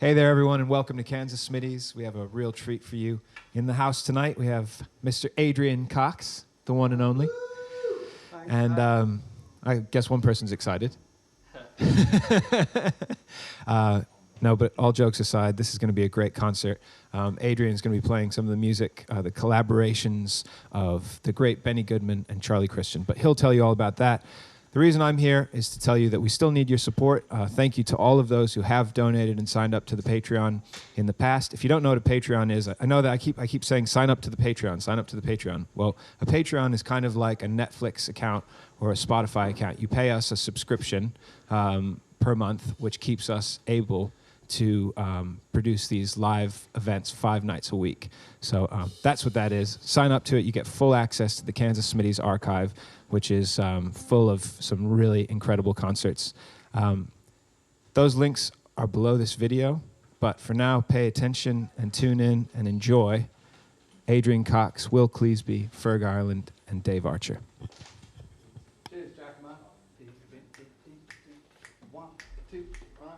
Hey there, everyone, and welcome to Kansas Smitties. We have a real treat for you. In the house tonight, we have Mr. Adrian Cox, the one and only. And I guess one person's excited. No, but all jokes aside, this is going to be a great concert. Adrian's going to be playing some of the music, the collaborations of the great Benny Goodman and Charlie Christian. But he'll tell you all about that. The reason I'm here is to tell you that we still need your support. Thank you to all of those who have donated and signed up to the Patreon in the past. If you don't know what a Patreon is, I know that I keep saying sign up to the Patreon, sign up to the Patreon. Well, a Patreon is kind of like a Netflix account or a Spotify account. You pay us a subscription per month, which keeps us able to produce these live events 5 nights a week. So that's what that is. Sign up to it. You get full access to the Kansas Smitties archive, which is full of some really incredible concerts. Those links are below this video, but for now, pay attention and tune in and enjoy Adrian Cox, Will Cleasby, Ferg Ireland, and Dave Archer. Cheers, Jack. 1, 2, 1.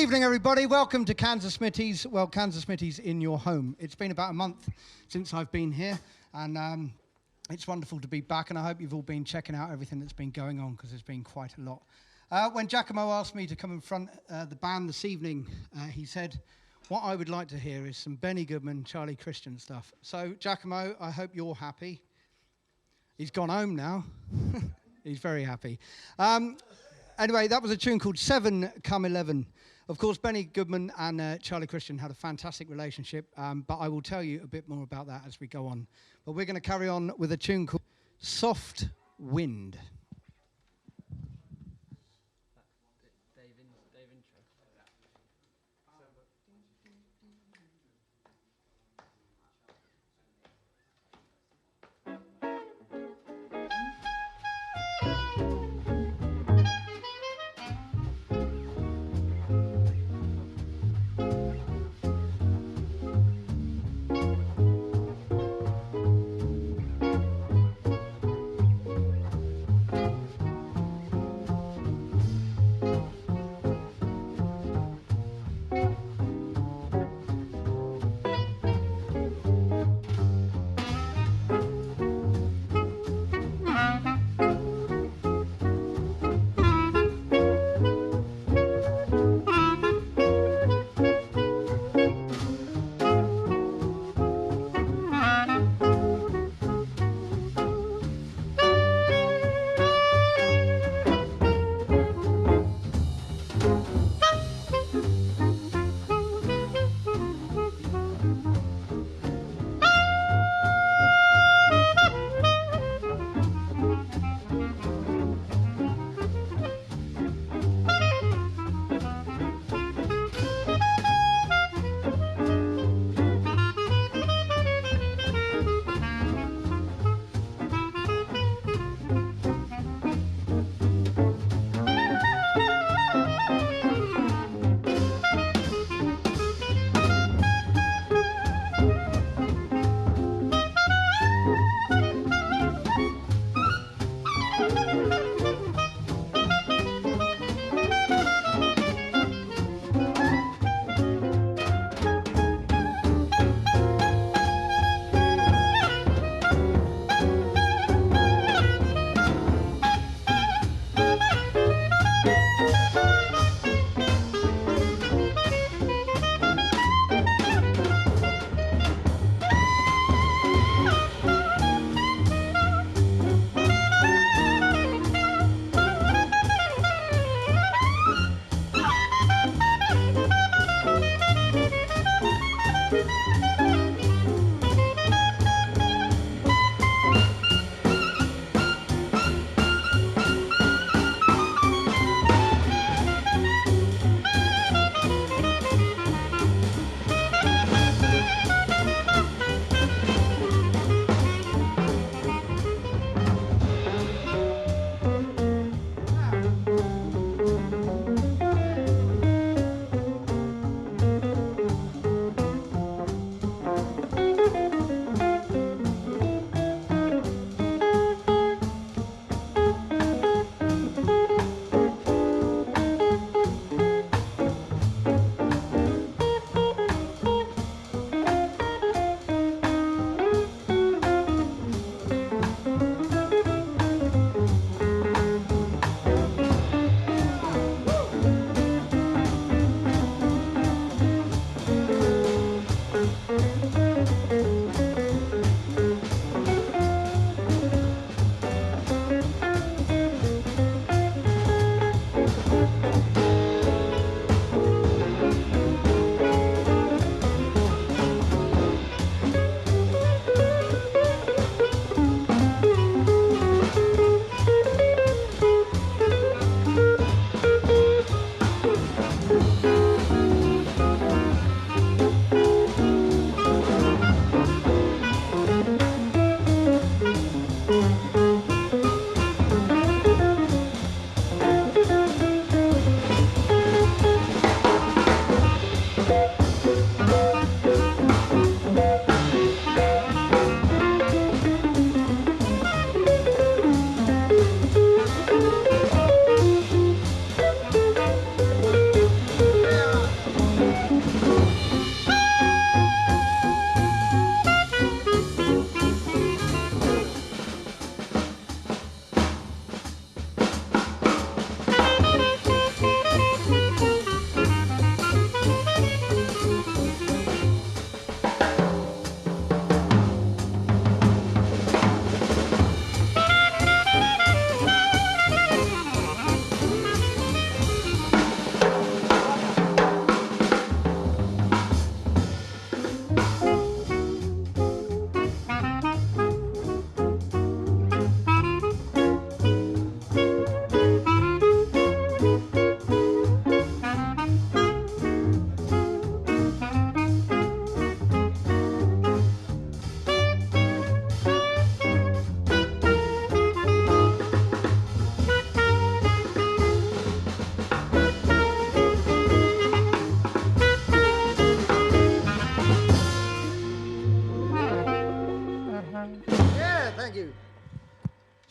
evening, everybody. Welcome to Kansas Smitty's. Well, Kansas Smitty's in your home. It's been about a month since I've been here, and it's wonderful to be back, and I hope you've all been checking out everything that's been going on, because there's been quite a lot. When Giacomo asked me to come and front the band this evening, he said, what I would like to hear is some Benny Goodman, Charlie Christian stuff. So, Giacomo, I hope you're happy. He's gone home now. He's very happy. Anyway, that was a tune called 7 Come 11. Of course, Benny Goodman and Charlie Christian had a fantastic relationship, but I will tell you a bit more about that as we go on. But we're going to carry on with a tune called Soft Wind.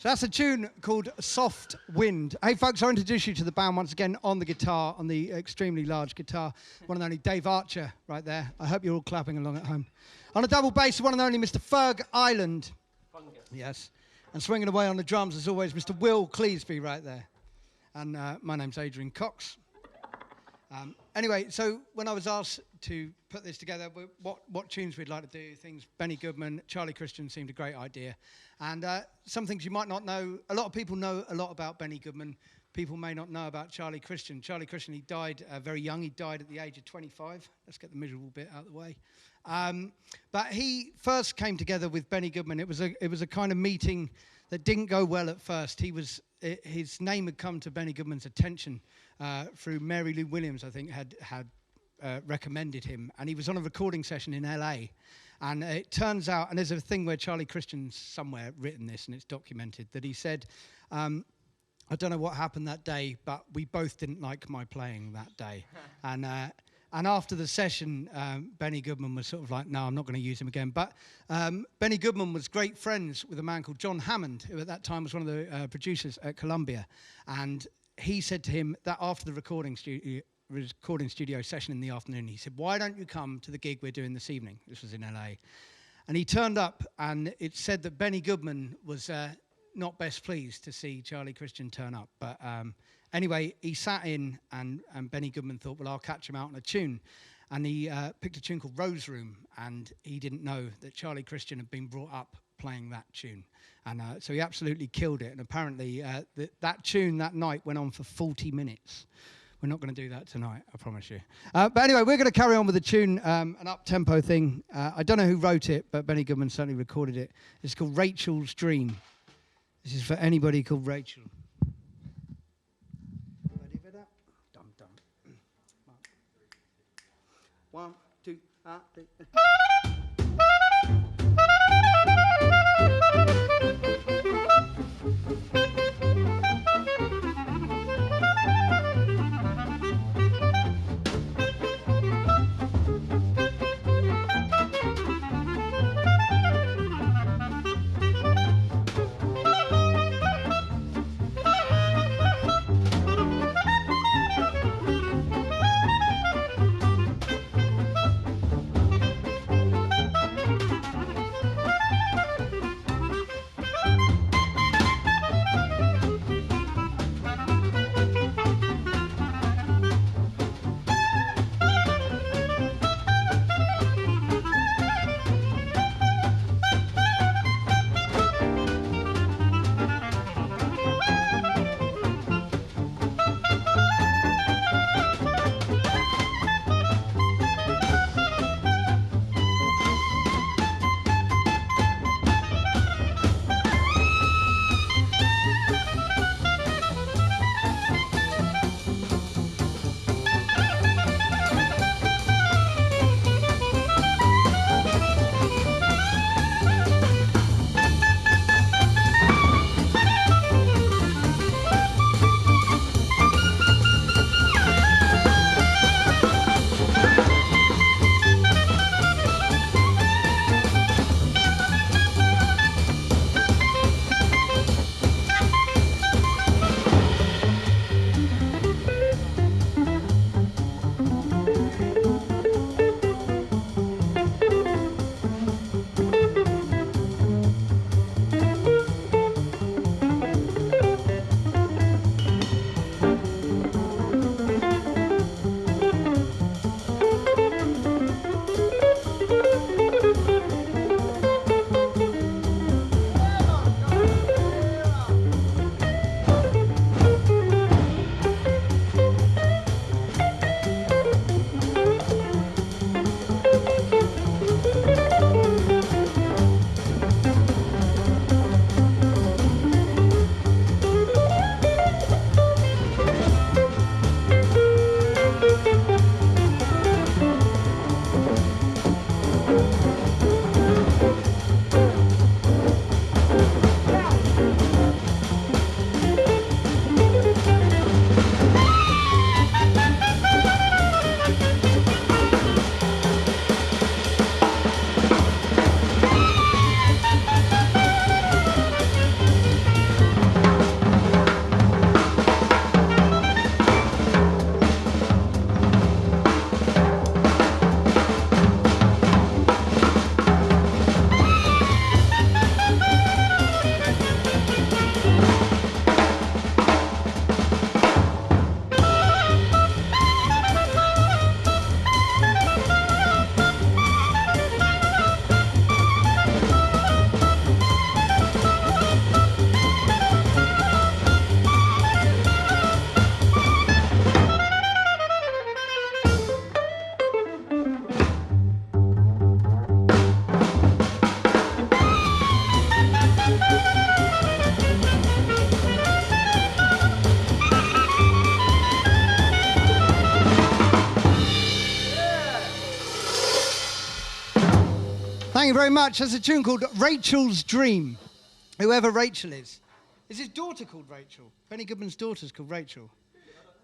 So that's a tune called Soft Wind. Hey folks, I'll introduce you to the band once again on the guitar, on the extremely large guitar, one and only Dave Archer right there. I hope you're all clapping along at home. On a double bass, one and only Mr. Ferg Island. Fungus. Yes. And swinging away on the drums, as always, Mr. Will Cleasby right there. And my name's Adrian Cox. Anyway, so when I was asked to put this together, what tunes we'd like to do, things, Benny Goodman, Charlie Christian seemed a great idea. And some things you might not know, a lot of people know a lot about Benny Goodman. People may not know about Charlie Christian. Charlie Christian, he died very young. He died at the age of 25. Let's get the miserable bit out of the way. But he first came together with Benny Goodman. It was a kind of meeting that didn't go well at first. His name had come to Benny Goodman's attention through Mary Lou Williams, I think, had recommended him. And he was on a recording session in LA. And it turns out, and there's a thing where Charlie Christian's somewhere written this, and it's documented, that he said, I don't know what happened that day, but we both didn't like my playing that day. And after the session, Benny Goodman was sort of like, no, I'm not going to use him again. But Benny Goodman was great friends with a man called John Hammond, who at that time was one of the producers at Columbia. And he said to him that after the recording studio session in the afternoon, he said, why don't you come to the gig we're doing this evening? This was in LA. And he turned up, and it said that Benny Goodman was not best pleased to see Charlie Christian turn up. But anyway, he sat in, and Benny Goodman thought, well, I'll catch him out on a tune. And he picked a tune called Rose Room, and he didn't know that Charlie Christian had been brought up playing that tune. And so he absolutely killed it. And apparently that tune that night went on for 40 minutes. We're not going to do that tonight, I promise you. But anyway, we're going to carry on with the tune, an up-tempo thing. I don't know who wrote it, but Benny Goodman certainly recorded it. It's called Rachel's Dream. This is for anybody called Rachel. Ready for that? Dum dum. 1, 2, 3. Thank you very much. There's a tune called Rachel's Dream. Whoever Rachel is. Is his daughter called Rachel? Benny Goodman's daughter's called Rachel.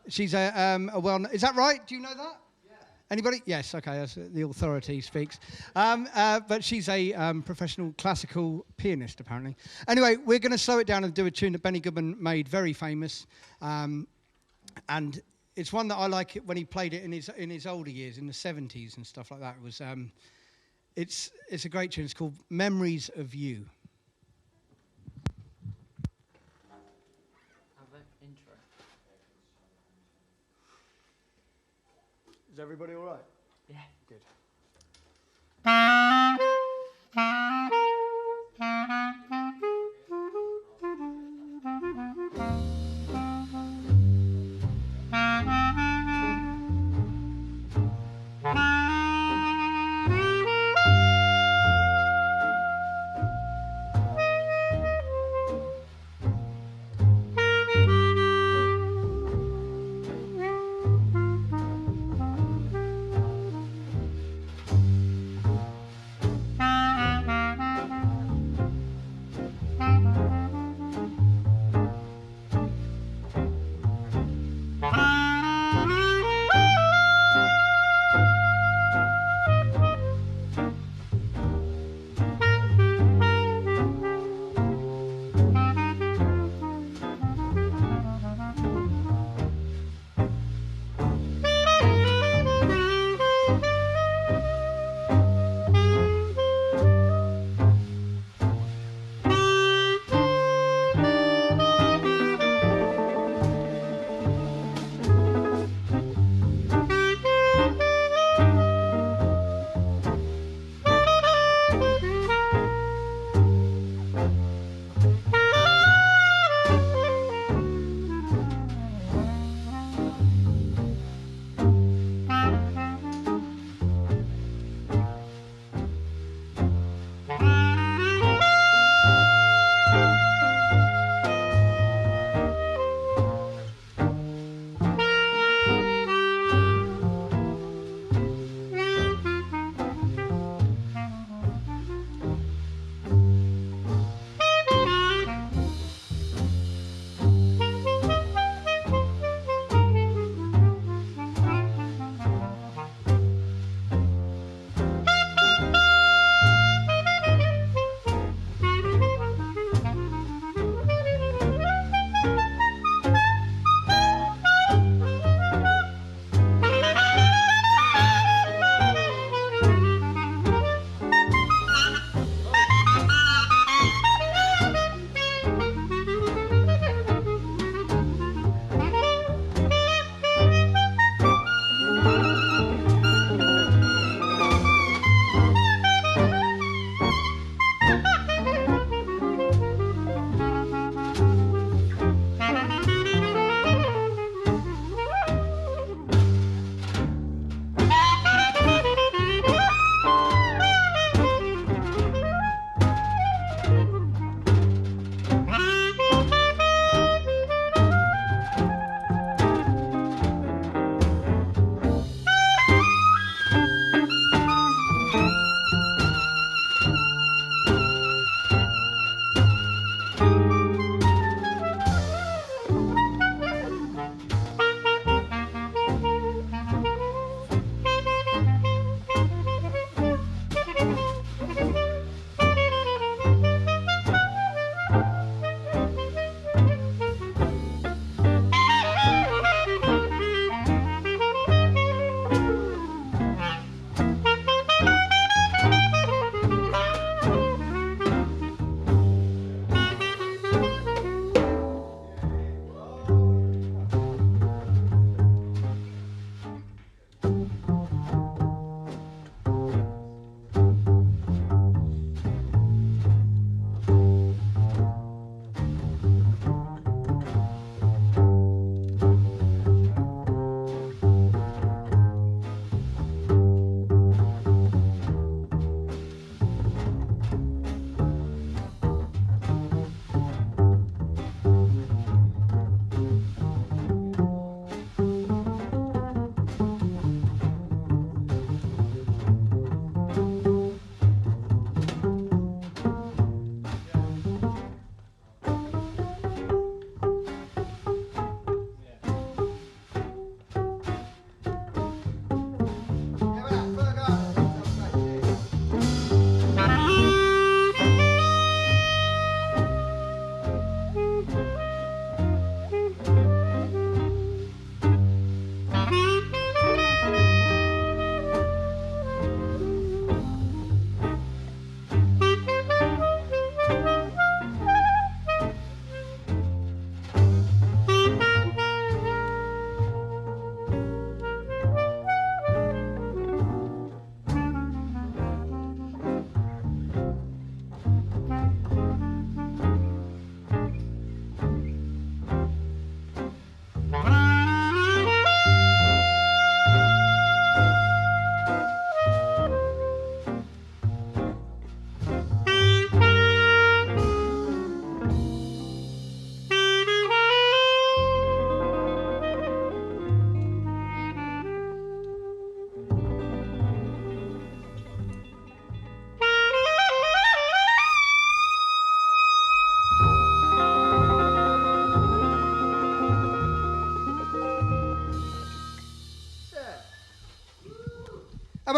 She's a well-known... Is that right? Do you know that? Yeah. Anybody? Yes, okay, that's, the authority speaks. But she's a professional classical pianist, apparently. Anyway, we're going to slow it down and do a tune that Benny Goodman made very famous. And it's one that I like when he played it in his older years, in the 70s and stuff like that. It was, it's a great tune. It's called Memories of You. Is everybody all right? Yeah. Good.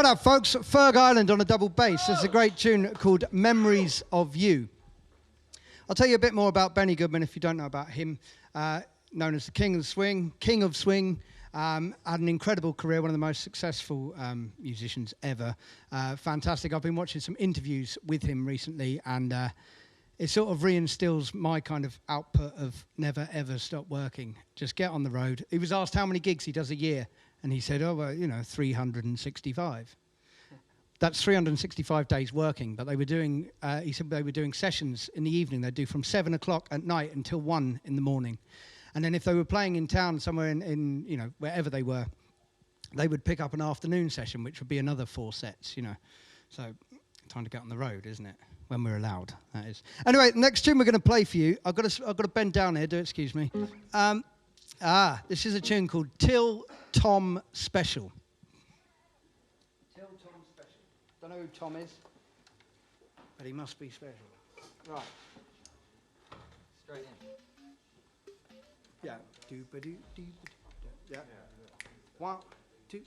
about that, folks? Ferg Island on a double bass. There's a great tune called Memories of You. I'll tell you a bit more about Benny Goodman if you don't know about him. Known as the King of Swing, had an incredible career, one of the most successful musicians ever. Fantastic. I've been watching some interviews with him recently, and it sort of reinstills my kind of output of never, ever stop working. Just get on the road. He was asked how many gigs he does a year, and he said, 365. That's 365 days working, but they were doing, he said they were doing sessions in the evening. They'd do from 7 o'clock at night until 1 in the morning. And then if they were playing in town somewhere in wherever they were, they would pick up an afternoon session, which would be another 4 sets, So time to get on the road, isn't it? When we're allowed, that is. Anyway, next tune we're going to play for you. I've got to bend down here. Excuse me. This is a tune called Till Tom Special. Till Tom Special. Don't know who Tom is, but he must be special. Right. Straight in. Yeah. Yeah. 1, 2.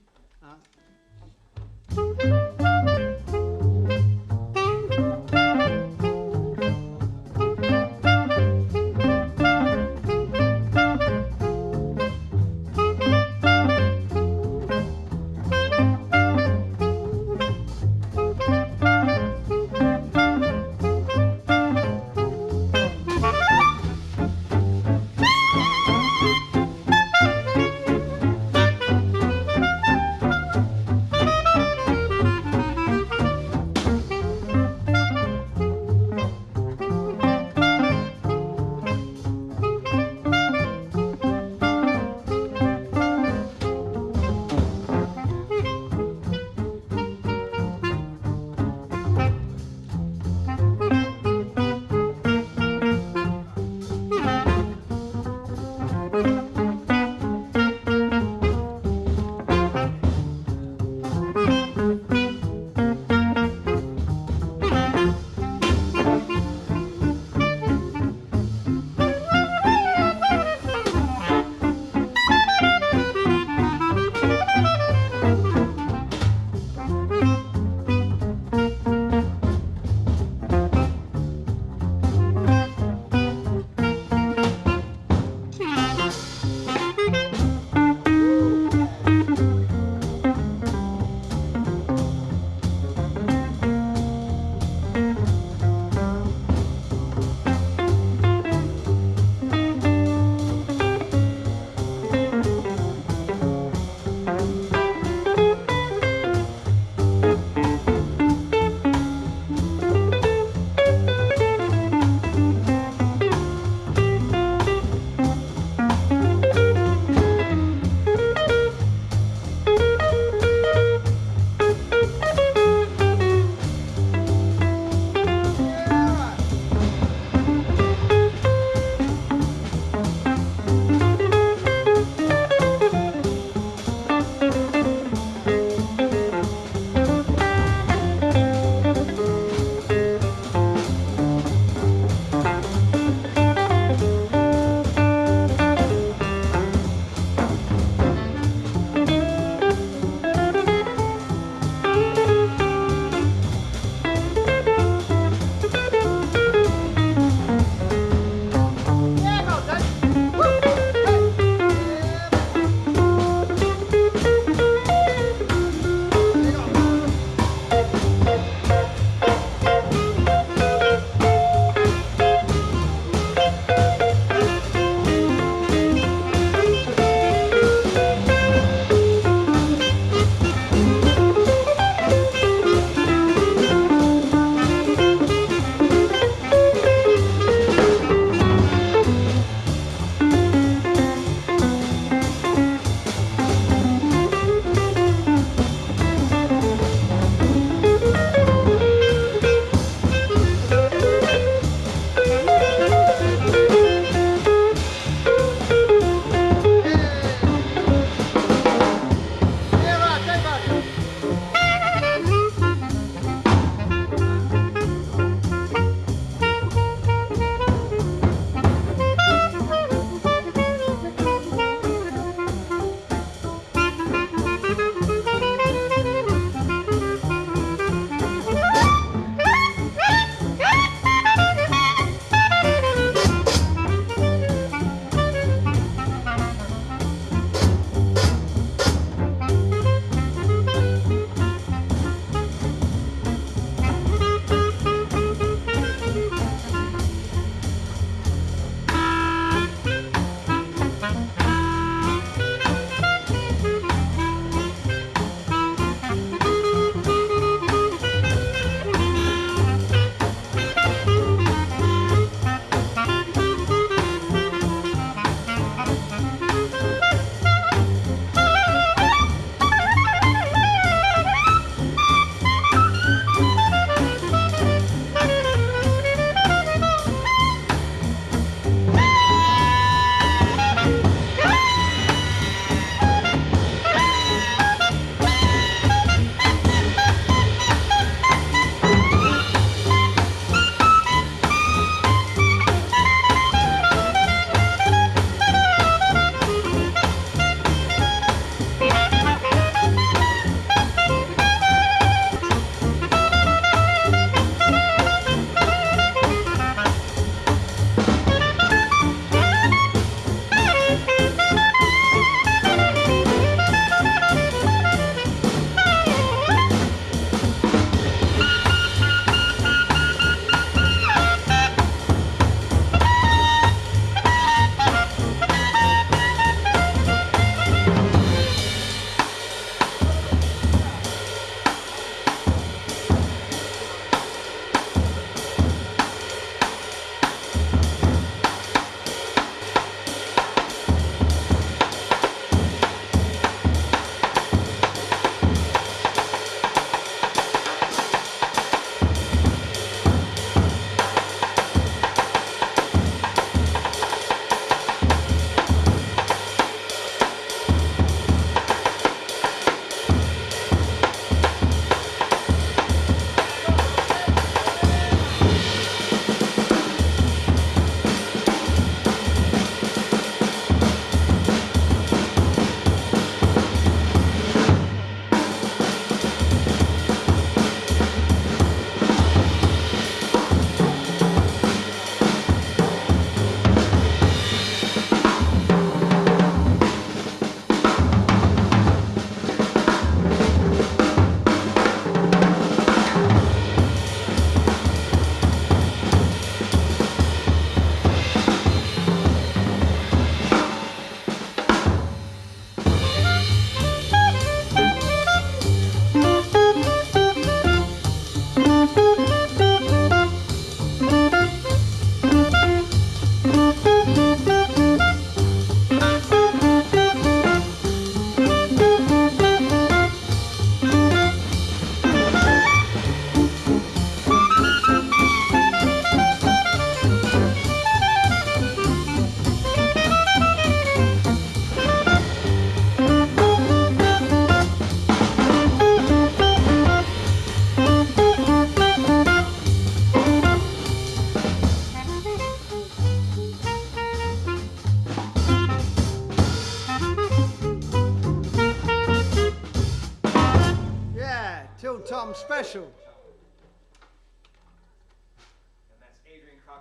special.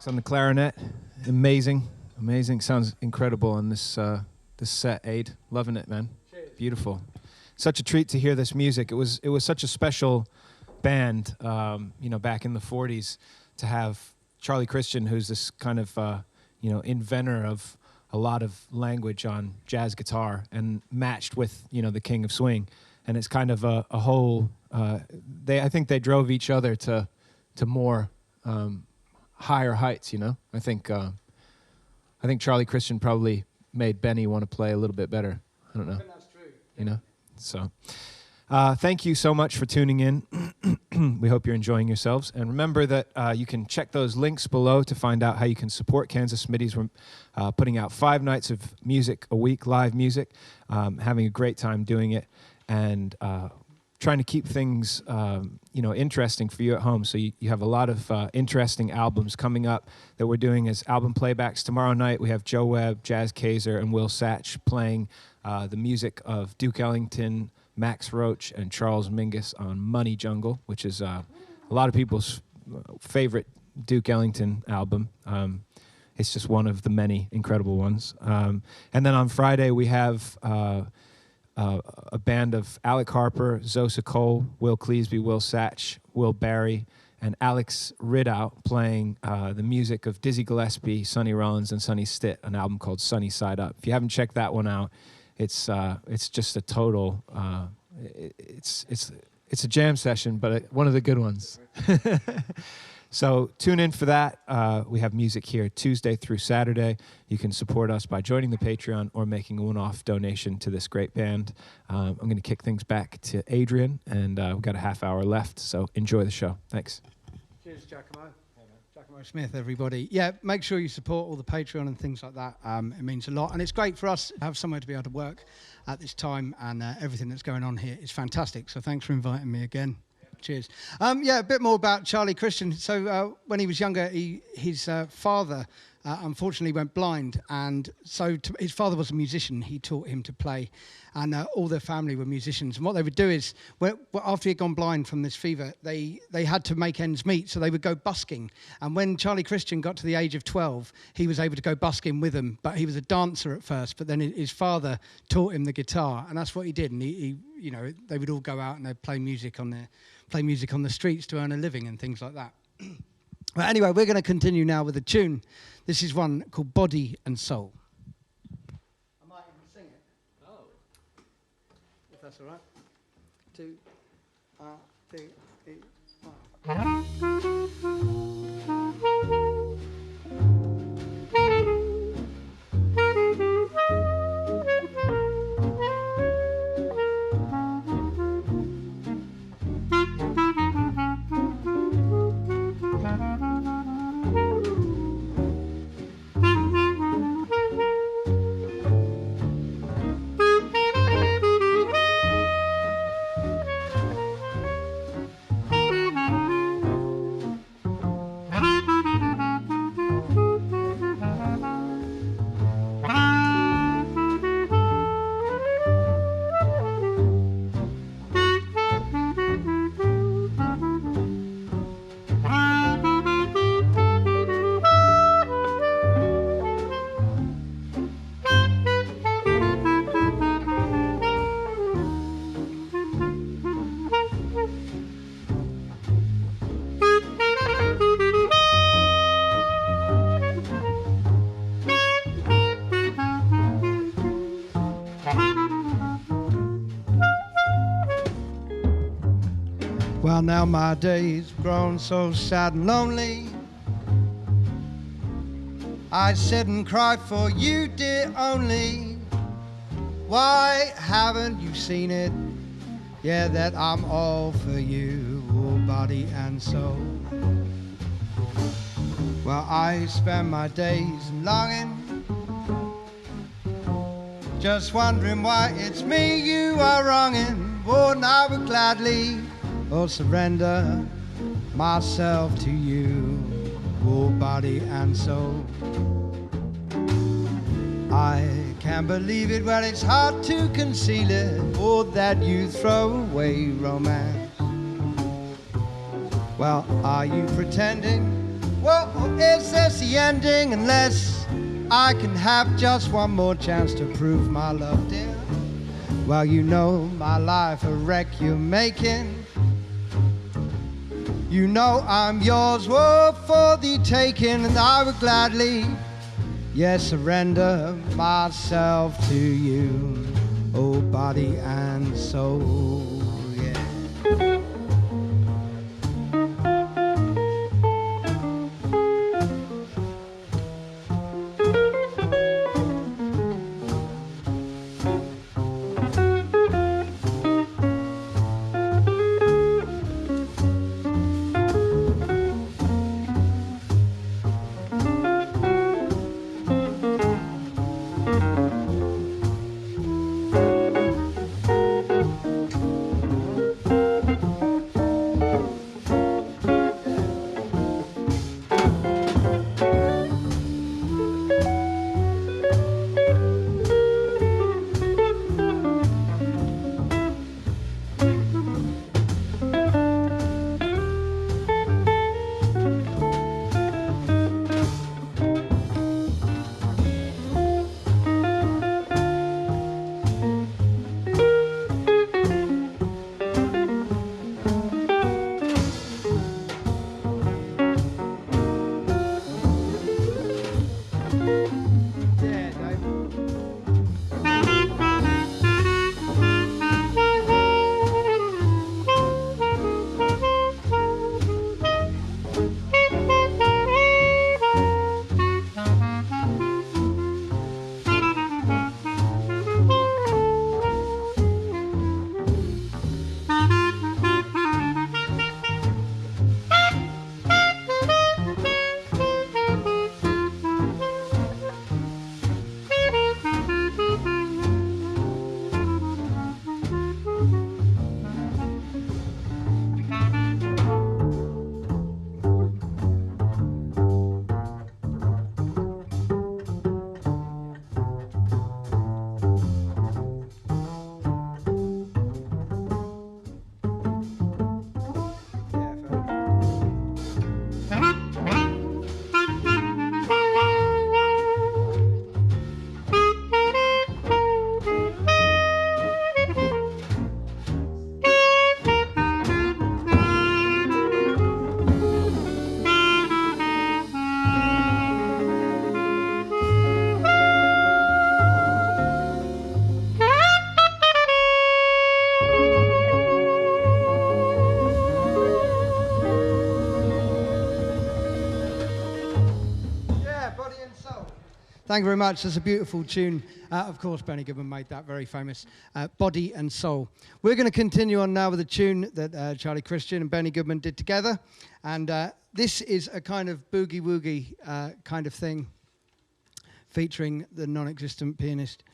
On the clarinet, amazing. Sounds incredible on this this set, Aid. Loving it, man. Cheers. Beautiful. Such a treat to hear this music. It was such a special band, back in the '40s, to have Charlie Christian, who's this kind of inventor of a lot of language on jazz guitar, and matched with the King of Swing, and it's kind of a whole. I think they drove each other to more. Higher heights, I think Charlie Christian probably made Benny want to play a little bit better. I don't know. I think that's true. So thank you so much for tuning in. We hope you're enjoying yourselves, and remember that you can check those links below to find out how you can support Kansas Smitty's. We're putting out 5 nights of music a week, live music, having a great time doing it, and trying to keep things, interesting for you at home. So you have a lot of interesting albums coming up that we're doing as album playbacks. Tomorrow night we have Joe Webb, Jazz Kaiser, and Will Satch playing the music of Duke Ellington, Max Roach, and Charles Mingus on Money Jungle, which is a lot of people's favorite Duke Ellington album. It's just one of the many incredible ones. And then on Friday we have a band of Alec Harper, Zosa Cole, Will Cleasby, Will Satch, Will Barry, and Alex Ridout playing the music of Dizzy Gillespie, Sonny Rollins, and Sonny Stitt, an album called Sunny Side Up. If you haven't checked that one out, it's just a total. It's a jam session, but one of the good ones. So tune in for that. We have music here Tuesday through Saturday. You can support us by joining the Patreon or making a one-off donation to this great band. I'm going to kick things back to Adrian, and we've got a half hour left, so enjoy the show. Thanks. Cheers, Giacomo. Giacomo Smith, everybody. Yeah, make sure you support all the Patreon and things like that. It means a lot, and it's great for us to have somewhere to be able to work at this time, and everything that's going on here is fantastic. So thanks for inviting me again. Cheers. A bit more about Charlie Christian. So when he was younger, his father unfortunately went blind, and so his father was a musician. He taught him to play, and all their family were musicians. And what they would do is, after he'd gone blind from this fever, they had to make ends meet, so they would go busking. And when Charlie Christian got to the age of 12, he was able to go busking with them, but he was a dancer at first. But then his father taught him the guitar, and that's what he did. And he they would all go out and they'd play music on the streets to earn a living and things like that. But anyway, we're going to continue now with a tune. This is one called Body and Soul. I might even sing it. Oh. If that's all right. 2, 3, 4. Well, now my days grown so sad and lonely. I sit and cry for you, dear, only. Why haven't you seen it? Yeah, that I'm all for you, oh, body and soul. Well, I spend my days longing, just wondering why it's me you are wronging. Oh, and I would gladly surrender myself to you, oh, body and soul. I can't believe it, well, it's hard to conceal it, oh, that you throw away romance. Well, are you pretending? Well, or is this the ending? Unless I can have just one more chance to prove my love, dear. Well, you know my life a wreck you're making. You know I'm yours, whoa, for the taking, and I would gladly, yes, surrender myself to you, oh, body and soul, yeah. Thank you very much. That's a beautiful tune. Of course, Benny Goodman made that very famous, Body and Soul. We're going to continue on now with a tune that Charlie Christian and Benny Goodman did together. And this is a kind of boogie-woogie kind of thing, featuring the non-existent pianist.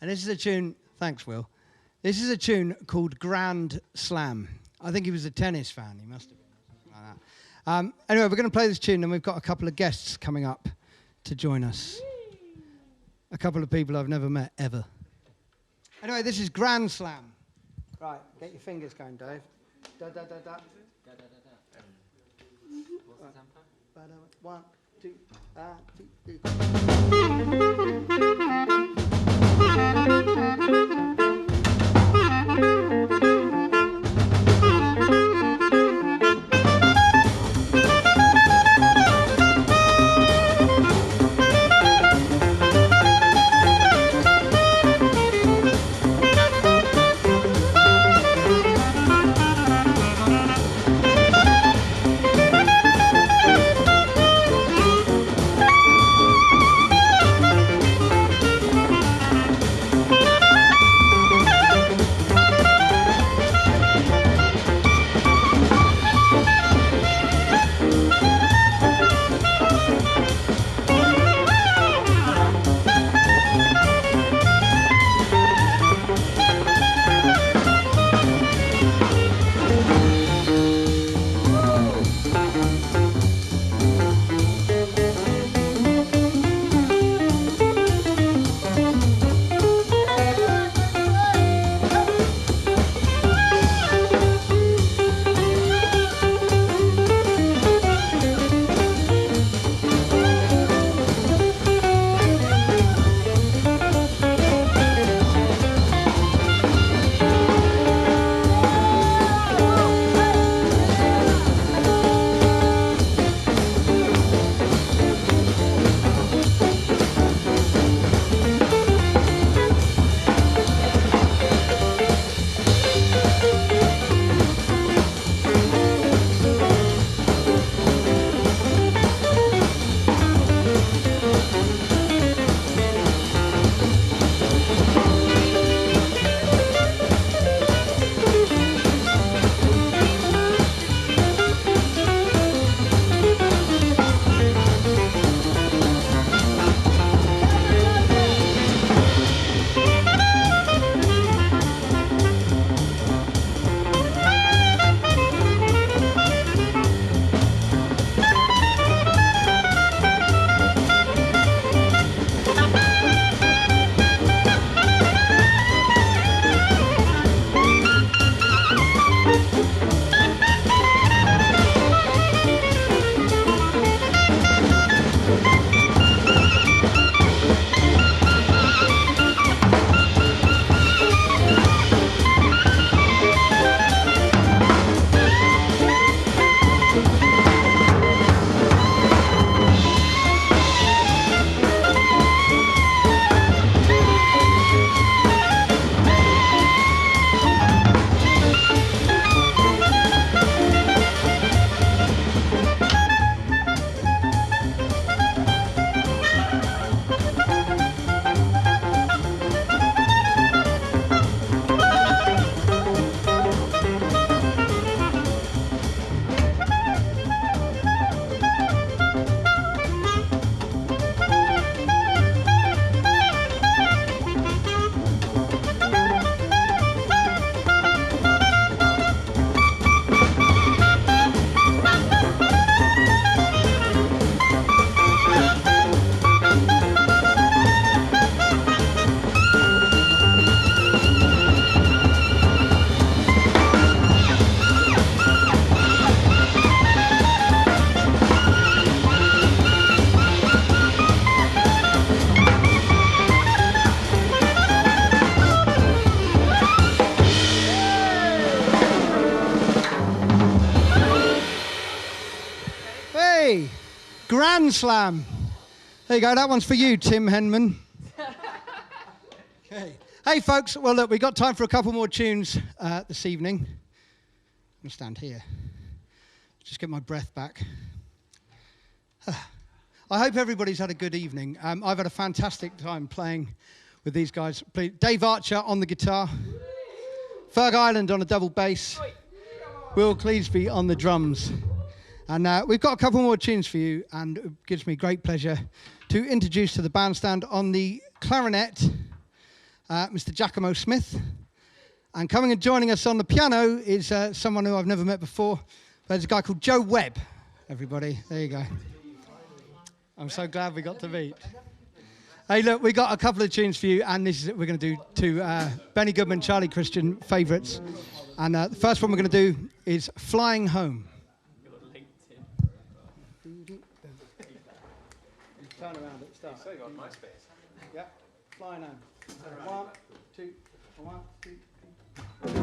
And this is a tune, thanks, Will. This is a tune called Grand Slam. I think he was a tennis fan. He must have been. Something like that. Anyway, we're going to play this tune, and we've got a couple of guests coming up to join us. A couple of people I've never met, ever. Anyway, this is Grand Slam. Right, get your fingers going, Dave. Da, da, da, da. Da, da, da, da. What's the tempo? 1, 2, 3. Hey, Grand Slam. There you go. That one's for you, Tim Henman. Okay. Hey, folks. Well, look, we've got time for a couple more tunes this evening. I'm going to stand here. Just get my breath back. I hope everybody's had a good evening. I've had a fantastic time playing with these guys. Dave Archer on the guitar. Ferg Island on a double bass. Will Cleasby on the drums. And we've got a couple more tunes for you, and it gives me great pleasure to introduce to the bandstand on the clarinet, Mr. Giacomo Smith. And coming and joining us on the piano is someone who I've never met before. There's a guy called Joe Webb, everybody. There you go. I'm so glad we got to meet. Hey, look, we got a couple of tunes for you, and this is we're going to do two Benny Goodman, Charlie Christian favourites. And the first one we're going to do is Flying Home. Turn around at the start. So you're on MySpace. Yeah, Flying Home. 1, 2, 1, 2, 3.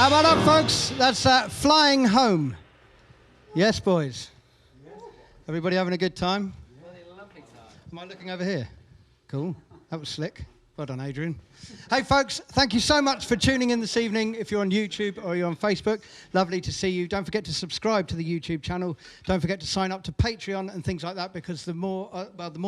How about that, folks? That's Flying Home. Yes, boys. Everybody having a good time? Lovely time. Am I looking over here? Cool. That was slick. Well done, Adrian. Hey, folks, thank you so much for tuning in this evening. If you're on YouTube or you're on Facebook, lovely to see you. Don't forget to subscribe to the YouTube channel. Don't forget to sign up to Patreon and things like that, because the more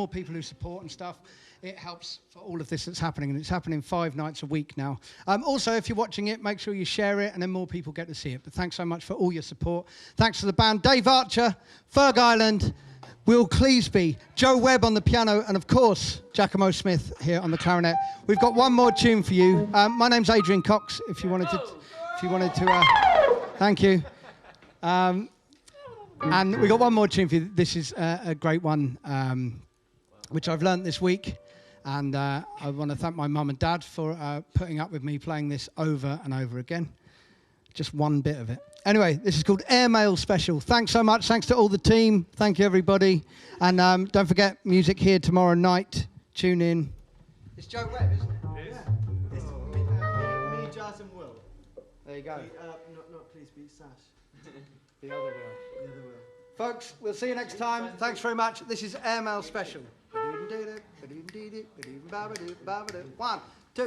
people who support and stuff, it helps for all of this that's happening, and it's happening 5 nights a week now. Also, if you're watching it, make sure you share it, and then more people get to see it. But thanks so much for all your support. Thanks to the band Dave Archer, Ferg Island, Will Cleasby, Joe Webb on the piano, and of course, Giacomo Smith here on the clarinet. We've got one more tune for you. My name's Adrian Cox. If you wanted to, thank you. And we got one more tune for you. This is a great one, which I've learnt this week. And I want to thank my mum and dad for putting up with me playing this over and over again. Just one bit of it. Anyway, this is called Airmail Special. Thanks so much. Thanks to all the team. Thank you, everybody. And don't forget, music here tomorrow night. Tune in. It's Joe Webb, isn't it? It is. It's me, Jazz and Will. There you go. Not Cleasby, Sash. The other Will. The other Will. Folks, we'll see you next time. Thanks very much. This is Airmail Special. 1, 2,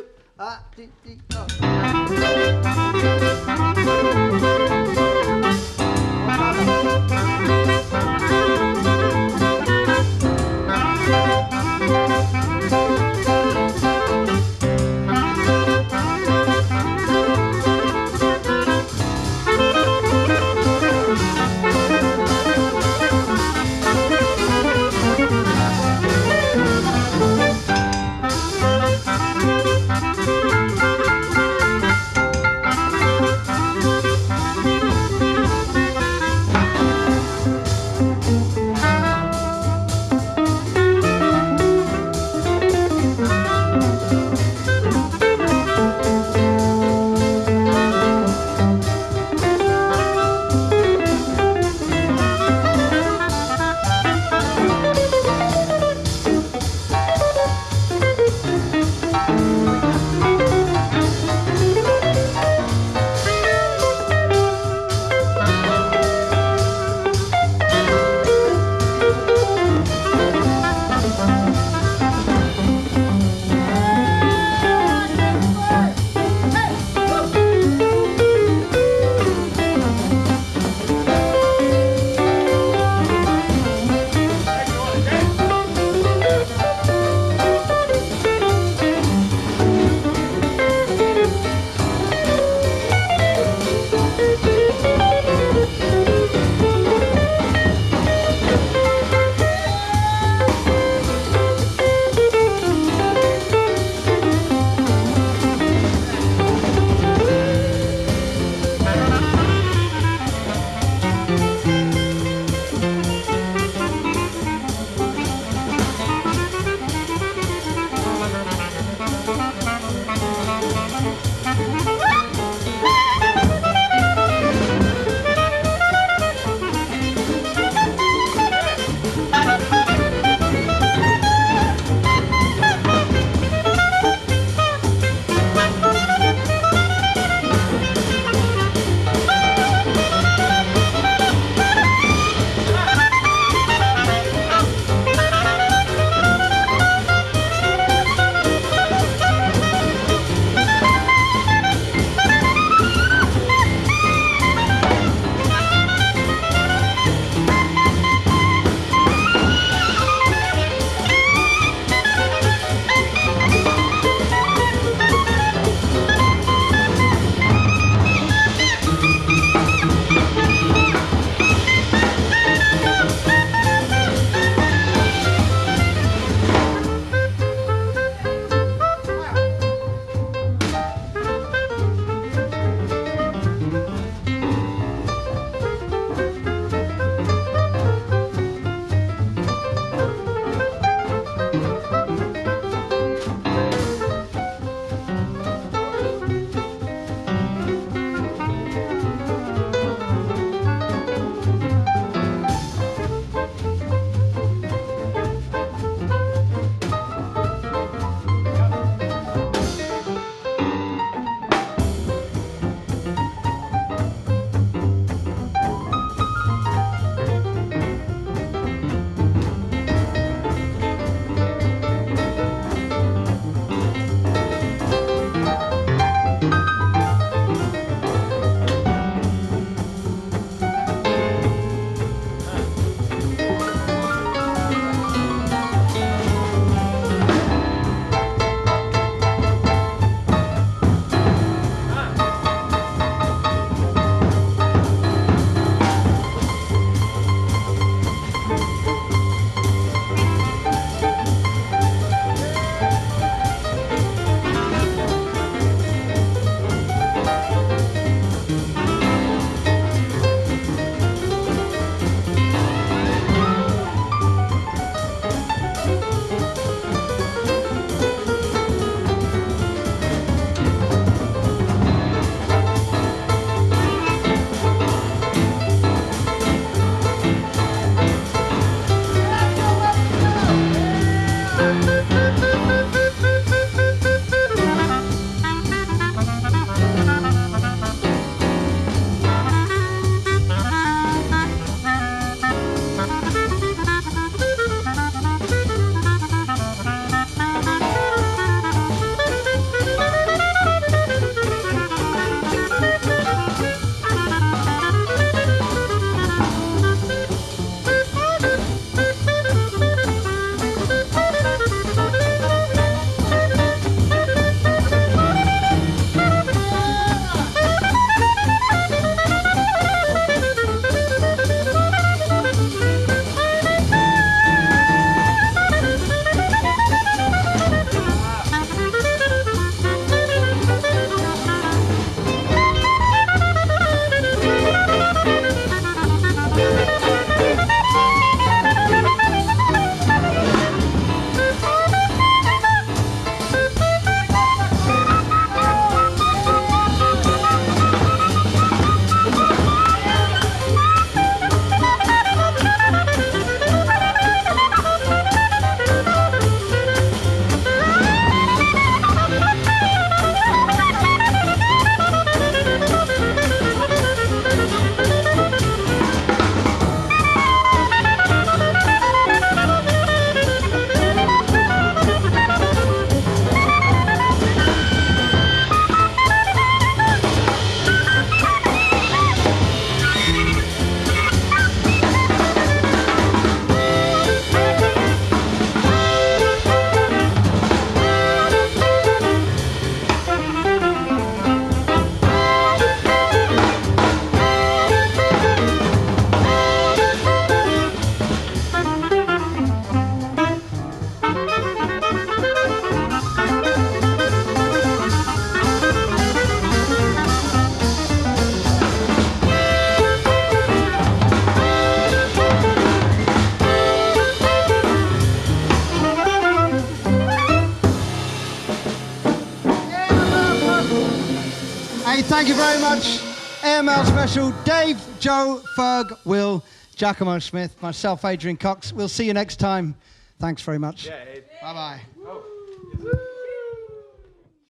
Thank you very much. AML special, Dave, Joe, Ferg, Will, Giacomo Smith, myself, Adrian Cox. We'll see you next time. Thanks very much. Yeah, Bye-bye. oh.